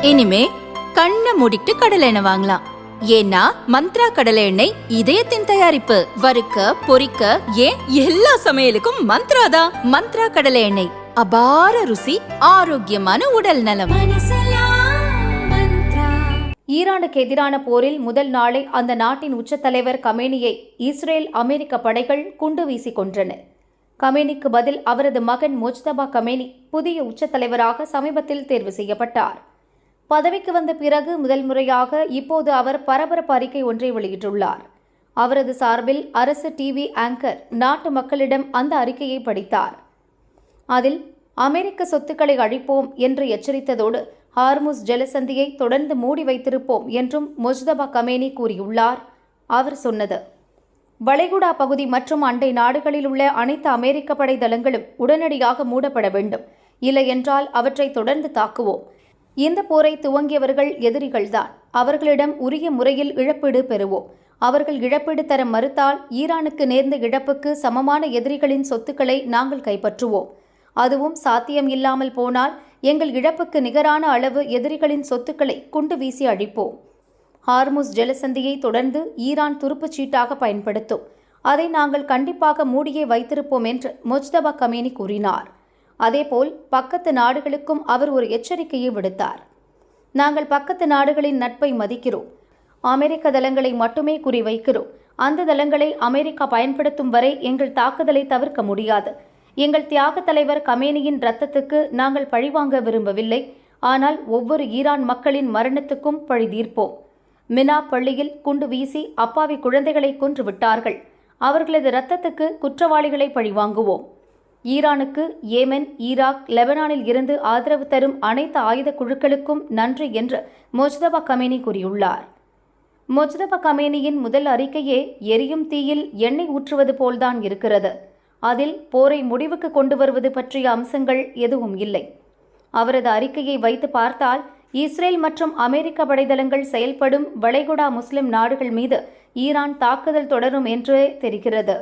இனிமே கண்ணை மூடிட்டு கடலை எண்ணெய் வாங்கலாம். ஏன்னா மந்த்ரா கடலை எண்ணெய் இதயத்தின் தயாரிப்பு. வறுக்க பொரிக்க ஏன் எல்லா சமையலுக்கும் மந்த்ரா தான். மந்த்ரா கடலை எண்ணெய், அபார ருசி, ஆரோக்கியமான உடல் நலம். ஈரானுக்கு எதிரான போரில் முதல் நாளை அந்த நாட்டின் உச்ச தலைவர் கமேனியை இஸ்ரேல் அமெரிக்க படைகள் குண்டு வீசி கொன்றன. கமேனிக்கு பதில் அவரது மகன் முஜ்தபா கமேனி புதிய உச்ச தலைவராக சமீபத்தில் தேர்வு செய்யப்பட்டார். பதவிக்கு வந்த பிறகு முதல் முறையாக இப்போது அவர் பரபரப்பு அறிக்கை ஒன்றை வெளியிட்டுள்ளார். அவரது சார்பில் அரசு டிவி ஆங்கர் நாட்டு மக்களிடம் அந்த அறிக்கையை படித்தார். அதில் அமெரிக்க சொத்துக்களை அழிப்போம் என்று எச்சரித்ததோடு ஹார்முஸ் ஜலசந்தியை தொடர்ந்து மூடி வைத்திருப்போம் என்றும் முஜ்தபா கமேனி கூறியுள்ளார். அவர் சொன்னது, வளைகுடா பகுதி மற்றும் அண்டை நாடுகளில் உள்ள அனைத்து அமெரிக்க படை தளங்களும் உடனடியாக மூடப்பட வேண்டும். இல்லையென்றால் அவற்றை தொடர்ந்து தாக்குவோம். இந்த போரை துவங்கியவர்கள் எதிரிகள்தான். அவர்களிடம் உரிய முறையில் இழப்பீடு பெறுவோம். அவர்கள் இழப்பீடு தர மறுத்தால் ஈரானுக்கு நேர்ந்த இழப்புக்கு சமமான எதிரிகளின் சொத்துக்களை நாங்கள் கைப்பற்றுவோம். அதுவும் சாத்தியம் இல்லாமல் போனால் எங்கள் இழப்புக்கு நிகரான அளவு எதிரிகளின் சொத்துக்களை குண்டு வீசி அழிப்போம். ஹார்முஸ் ஜலசந்தியை தொடர்ந்து ஈரான் துருப்புச் சீட்டாக பயன்படுத்தும். அதை நாங்கள் கண்டிப்பாக மூடியே வைத்திருப்போம் என்று முஜ்தபா கமேனி கூறினார். அதேபோல் பக்கத்து நாடுகளுக்கும் அவர் ஒரு எச்சரிக்கையை விடுத்தார். நாங்கள் பக்கத்து நாடுகளின் நட்பை மதிக்கிறோம். அமெரிக்க தளங்களை மட்டுமே குறிவைக்கிறோம். அந்த தளங்களை அமெரிக்கா பயன்படுத்தும் வரை எங்கள் தாக்குதலை தவிர்க்க முடியாது. எங்கள் தியாக தலைவர் கமேனியின் இரத்தத்துக்கு நாங்கள் பழிவாங்க விரும்பவில்லை. ஆனால் ஒவ்வொரு ஈரான் மக்களின் மரணத்துக்கும் பழி தீர்ப்போம். மினா பள்ளியில் குண்டு வீசி அப்பாவி குழந்தைகளை கொன்று விட்டார்கள். அவர்களது இரத்தத்துக்கு குற்றவாளிகளை பழிவாங்குவோம். ஈரானுக்கு ஏமன், ஈராக், லெபனானில் இருந்து ஆதரவு தரும் அனைத்து ஆயுத குழுக்களுக்கும் நன்றி என்று முஜ்தபா கமேனி கூறியுள்ளார். முஜ்தபா கமேனியின் முதல் அறிக்கையே எரியும் தீயில் எண்ணெய் ஊற்றுவது போல்தான் இருக்கிறது. அதில் போரை முடிவுக்கு கொண்டு வருவது பற்றிய அம்சங்கள் எதுவும் இல்லை. அவரது அறிக்கையை வைத்து பார்த்தால் இஸ்ரேல் மற்றும் அமெரிக்க படைதளங்கள் செயல்படும் வளைகுடா முஸ்லிம் நாடுகள் மீது ஈரான் தாக்குதல் தொடரும் என்றே தெரிகிறது.